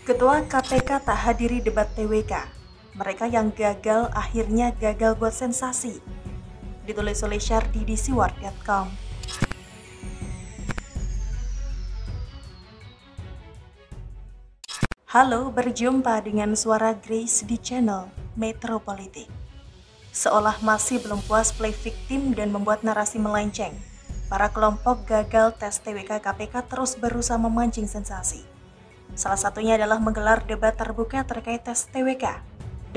Ketua KPK tak hadiri debat TWK. Mereka yang gagal akhirnya gagal buat sensasi. Ditulis oleh Syardi di siwar.com. Halo, berjumpa dengan suara Grace di channel Metro Politik. Seolah masih belum puas play victim dan membuat narasi melenceng, para kelompok gagal tes TWK KPK terus berusaha memancing sensasi. Salah satunya adalah menggelar debat terbuka terkait tes TWK.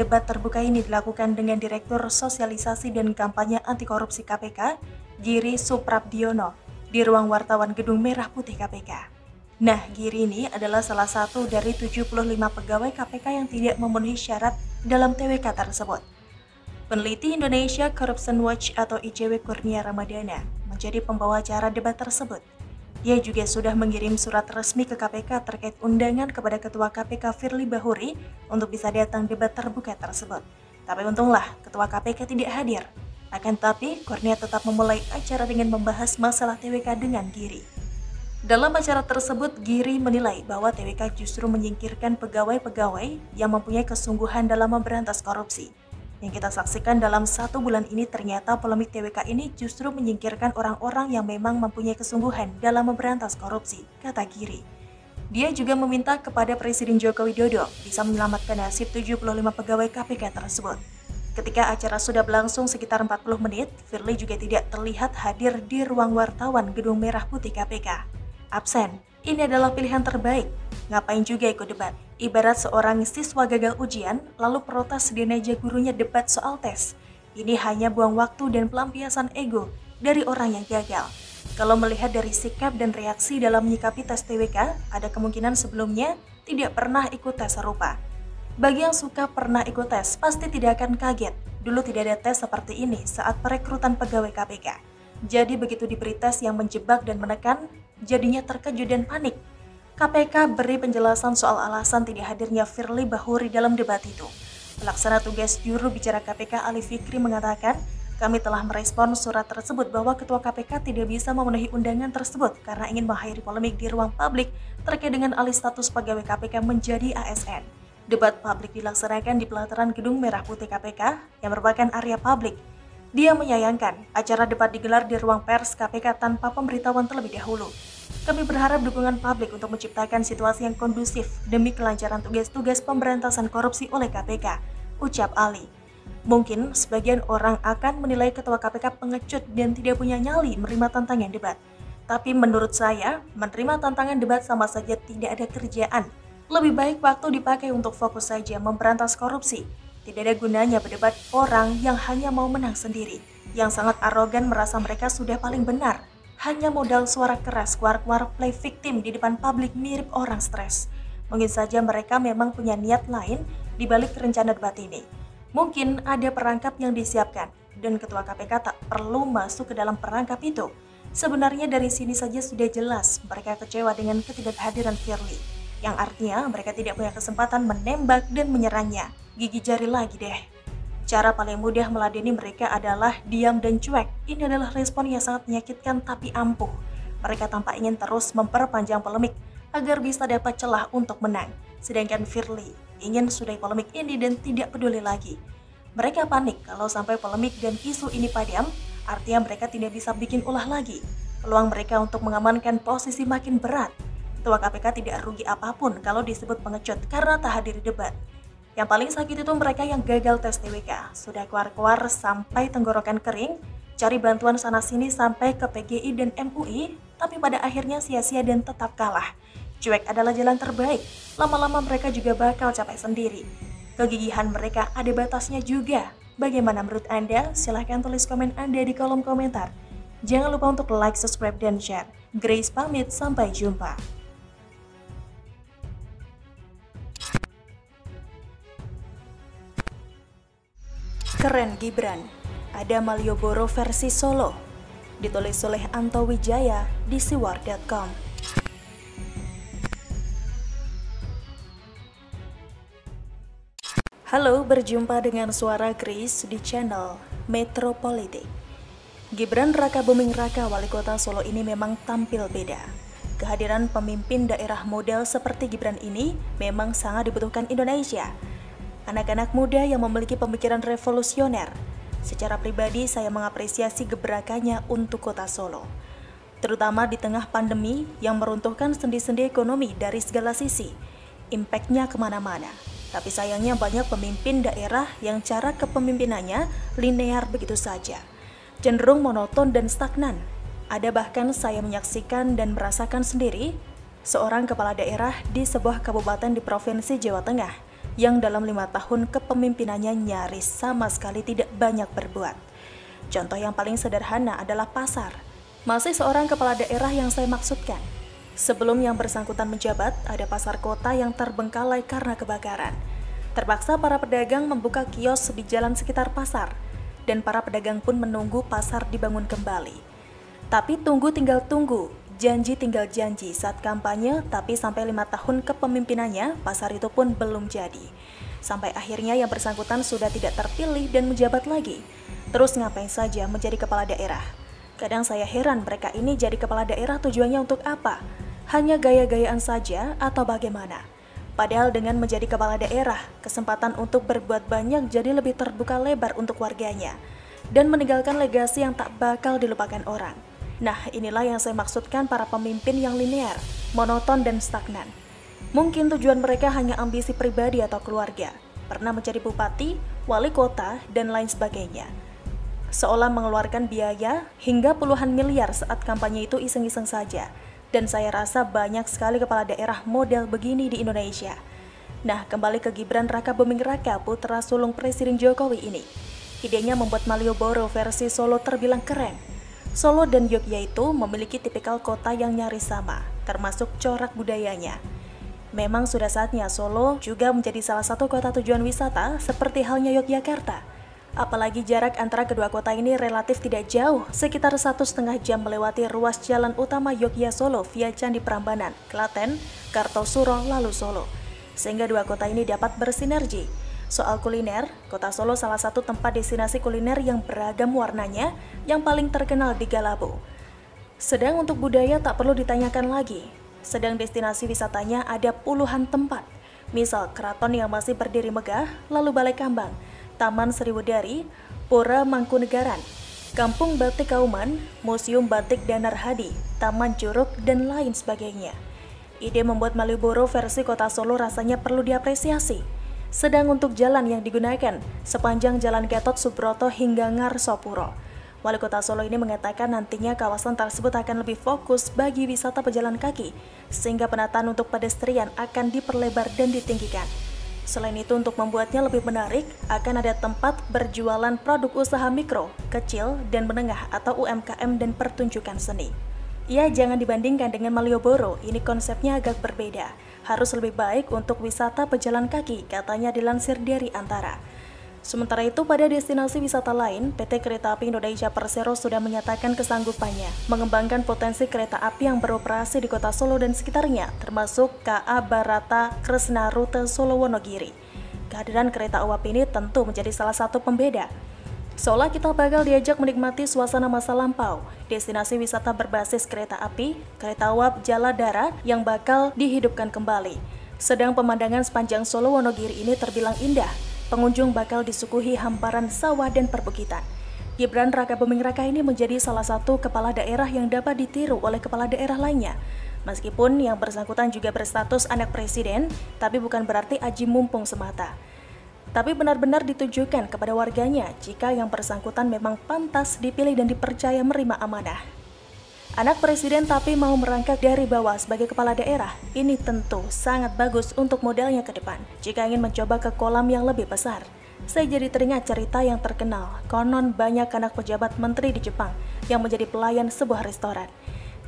Debat terbuka ini dilakukan dengan Direktur Sosialisasi dan Kampanye Anti Korupsi KPK, Giri Suprabdiono, di ruang wartawan Gedung Merah Putih KPK. Nah, Giri ini adalah salah satu dari 75 pegawai KPK yang tidak memenuhi syarat dalam TWK tersebut. Peneliti Indonesia Corruption Watch atau ICW Kurnia Ramadana menjadi pembawa acara debat tersebut. Ia juga sudah mengirim surat resmi ke KPK terkait undangan kepada Ketua KPK Firly Bahuri untuk bisa datang debat terbuka tersebut. Tapi untunglah Ketua KPK tidak hadir. Akan tetapi, Kurnia tetap memulai acara dengan membahas masalah TWK dengan Giri. Dalam acara tersebut, Giri menilai bahwa TWK justru menyingkirkan pegawai-pegawai yang mempunyai kesungguhan dalam memberantas korupsi. Yang kita saksikan dalam 1 bulan ini ternyata polemik TWK ini justru menyingkirkan orang-orang yang memang mempunyai kesungguhan dalam memberantas korupsi, kata Giri. Dia juga meminta kepada Presiden Joko Widodo bisa menyelamatkan nasib 75 pegawai KPK tersebut. Ketika acara sudah berlangsung sekitar 40 menit, Firly juga tidak terlihat hadir di ruang wartawan Gedung Merah Putih KPK. Absen, ini adalah pilihan terbaik. Ngapain juga ikut debat? Ibarat seorang siswa gagal ujian, lalu protes di meja gurunya debat soal tes. Ini hanya buang waktu dan pelampiasan ego dari orang yang gagal. Kalau melihat dari sikap dan reaksi dalam menyikapi tes TWK, ada kemungkinan sebelumnya tidak pernah ikut tes serupa. Bagi yang suka pernah ikut tes, pasti tidak akan kaget. Dulu tidak ada tes seperti ini saat perekrutan pegawai KPK. Jadi begitu diberi tes yang menjebak dan menekan, jadinya terkejut dan panik. KPK beri penjelasan soal alasan tidak hadirnya Firly Bahuri dalam debat itu. Pelaksana tugas juru bicara KPK Ali Fikri mengatakan, kami telah merespon surat tersebut bahwa Ketua KPK tidak bisa memenuhi undangan tersebut karena ingin mengakhiri polemik di ruang publik terkait dengan alih status pegawai KPK menjadi ASN. Debat publik dilaksanakan di pelataran Gedung Merah Putih KPK yang merupakan area publik. Dia menyayangkan acara debat digelar di ruang pers KPK tanpa pemberitahuan terlebih dahulu. Kami berharap dukungan publik untuk menciptakan situasi yang kondusif demi kelancaran tugas-tugas pemberantasan korupsi oleh KPK, ucap Ali. Mungkin sebagian orang akan menilai Ketua KPK pengecut dan tidak punya nyali menerima tantangan debat. Tapi menurut saya, menerima tantangan debat sama saja tidak ada kerjaan. Lebih baik waktu dipakai untuk fokus saja memberantas korupsi. Tidak ada gunanya berdebat orang yang hanya mau menang sendiri, yang sangat arogan merasa mereka sudah paling benar. Hanya modal suara keras keluar-keluar play victim di depan publik mirip orang stres. Mungkin saja mereka memang punya niat lain di balik rencana debat ini. Mungkin ada perangkap yang disiapkan, dan Ketua KPK tak perlu masuk ke dalam perangkap itu. Sebenarnya dari sini saja sudah jelas mereka kecewa dengan ketidakhadiran Firly, yang artinya mereka tidak punya kesempatan menembak dan menyerangnya. Gigi jari lagi deh. Cara paling mudah meladeni mereka adalah diam dan cuek. Ini adalah respon yang sangat menyakitkan tapi ampuh. Mereka tampak ingin terus memperpanjang polemik agar bisa dapat celah untuk menang. Sedangkan Firly ingin sudahi polemik ini dan tidak peduli lagi. Mereka panik kalau sampai polemik dan isu ini padam, artinya mereka tidak bisa bikin ulah lagi. Peluang mereka untuk mengamankan posisi makin berat. Ketua KPK tidak rugi apapun kalau disebut pengecut karena tak hadir debat. Yang paling sakit itu mereka yang gagal tes TWK. Sudah keluar-keluar sampai tenggorokan kering, cari bantuan sana-sini sampai ke PGI dan MUI, tapi pada akhirnya sia-sia dan tetap kalah. Cuek adalah jalan terbaik, lama-lama mereka juga bakal capek sendiri. Kegigihan mereka ada batasnya juga. Bagaimana menurut Anda? Silahkan tulis komen Anda di kolom komentar. Jangan lupa untuk like, subscribe, dan share. Grace pamit, sampai jumpa. Keren Gibran, ada Malioboro versi Solo. Ditulis oleh Anto Wijaya di siwar.com. Halo, berjumpa dengan suara Grace di channel Metro Politik. Gibran Raka Buming Raka, wali kota Solo ini memang tampil beda. Kehadiran pemimpin daerah model seperti Gibran ini memang sangat dibutuhkan Indonesia. Anak-anak muda yang memiliki pemikiran revolusioner. Secara pribadi, saya mengapresiasi gebrakannya untuk kota Solo. Terutama di tengah pandemi yang meruntuhkan sendi-sendi ekonomi dari segala sisi. Impaknya kemana-mana. Tapi sayangnya banyak pemimpin daerah yang cara kepemimpinannya linear begitu saja. Cenderung monoton dan stagnan. Ada bahkan saya menyaksikan dan merasakan sendiri seorang kepala daerah di sebuah kabupaten di Provinsi Jawa Tengah yang dalam 5 tahun kepemimpinannya nyaris sama sekali tidak banyak berbuat. Contoh yang paling sederhana adalah pasar. Masih seorang kepala daerah yang saya maksudkan. Sebelum yang bersangkutan menjabat, ada pasar kota yang terbengkalai karena kebakaran. Terpaksa para pedagang membuka kios di jalan sekitar pasar, dan para pedagang pun menunggu pasar dibangun kembali. Tapi tunggu tinggal tunggu, janji tinggal janji saat kampanye, tapi sampai 5 tahun kepemimpinannya, pasar itu pun belum jadi. Sampai akhirnya yang bersangkutan sudah tidak terpilih dan menjabat lagi. Terus ngapain saja menjadi kepala daerah? Kadang saya heran mereka ini jadi kepala daerah tujuannya untuk apa? Hanya gaya-gayaan saja atau bagaimana? Padahal dengan menjadi kepala daerah, kesempatan untuk berbuat banyak jadi lebih terbuka lebar untuk warganya dan meninggalkan legasi yang tak bakal dilupakan orang. Nah, inilah yang saya maksudkan para pemimpin yang linear, monoton dan stagnan. Mungkin tujuan mereka hanya ambisi pribadi atau keluarga, pernah menjadi bupati, wali kota, dan lain sebagainya. Seolah mengeluarkan biaya hingga puluhan miliar saat kampanye itu iseng-iseng saja. Dan saya rasa banyak sekali kepala daerah model begini di Indonesia. Nah, kembali ke Gibran Rakabuming Raka, putra sulung Presiden Jokowi ini. Idenya membuat Malioboro versi Solo terbilang keren. Solo dan Yogyakarta itu memiliki tipikal kota yang nyaris sama, termasuk corak budayanya. Memang sudah saatnya Solo juga menjadi salah satu kota tujuan wisata seperti halnya Yogyakarta. Apalagi jarak antara kedua kota ini relatif tidak jauh, sekitar 1,5 jam melewati ruas jalan utama Yogyakarta-Solo via Candi Prambanan, Klaten, Kartosuro, lalu Solo. Sehingga dua kota ini dapat bersinergi. Soal kuliner, kota Solo salah satu tempat destinasi kuliner yang beragam warnanya, yang paling terkenal di Galabu. Sedang untuk budaya tak perlu ditanyakan lagi. Sedang destinasi wisatanya ada puluhan tempat. Misal keraton yang masih berdiri megah, lalu Balai Kambang, Taman Sriwedari, Pura Mangkunegaran, Kampung Batik Kauman, Museum Batik Danar Hadi, Taman Curug, dan lain sebagainya. Ide membuat Malioboro versi kota Solo rasanya perlu diapresiasi. Sedang untuk jalan yang digunakan, sepanjang Jalan Gatot Subroto hingga Ngarsopuro. Wali kota Solo ini mengatakan nantinya kawasan tersebut akan lebih fokus bagi wisata pejalan kaki, sehingga penataan untuk pedestrian akan diperlebar dan ditinggikan. Selain itu, untuk membuatnya lebih menarik, akan ada tempat berjualan produk usaha mikro, kecil, dan menengah atau UMKM dan pertunjukan seni. Ya, jangan dibandingkan dengan Malioboro, ini konsepnya agak berbeda. Harus lebih baik untuk wisata pejalan kaki, katanya dilansir dari Antara. Sementara itu, pada destinasi wisata lain, PT Kereta Api Indonesia Persero sudah menyatakan kesanggupannya mengembangkan potensi kereta api yang beroperasi di kota Solo dan sekitarnya, termasuk KA Barata Kresna Rute Solo Wonogiri. Kehadiran kereta uap ini tentu menjadi salah satu pembeda. Seolah kita bakal diajak menikmati suasana masa lampau, destinasi wisata berbasis kereta api, kereta uap jala darat yang bakal dihidupkan kembali. Sedang pemandangan sepanjang Solo Wonogiri ini terbilang indah. Pengunjung bakal disuguhi hamparan sawah dan perbukitan. Gibran Rakabuming Raka ini menjadi salah satu kepala daerah yang dapat ditiru oleh kepala daerah lainnya. Meskipun yang bersangkutan juga berstatus anak presiden, tapi bukan berarti aji mumpung semata. Tapi benar-benar ditujukan kepada warganya jika yang bersangkutan memang pantas dipilih dan dipercaya menerima amanah. Anak presiden tapi mau merangkak dari bawah sebagai kepala daerah, ini tentu sangat bagus untuk modalnya ke depan. Jika ingin mencoba ke kolam yang lebih besar, saya jadi teringat cerita yang terkenal. Konon banyak anak pejabat menteri di Jepang yang menjadi pelayan sebuah restoran.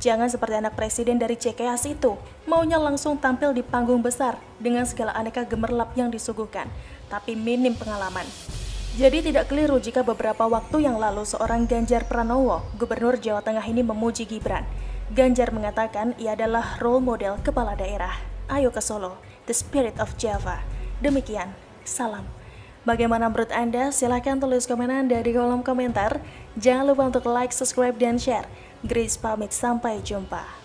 Jangan seperti anak presiden dari CKS itu, maunya langsung tampil di panggung besar dengan segala aneka gemerlap yang disuguhkan, tapi minim pengalaman. Jadi tidak keliru jika beberapa waktu yang lalu seorang Ganjar Pranowo, Gubernur Jawa Tengah ini memuji Gibran. Ganjar mengatakan ia adalah role model kepala daerah. Ayo ke Solo, the spirit of Java. Demikian, salam. Bagaimana menurut Anda? Silahkan tulis komen Anda di kolom komentar. Jangan lupa untuk like, subscribe, dan share. Grace pamit, sampai jumpa.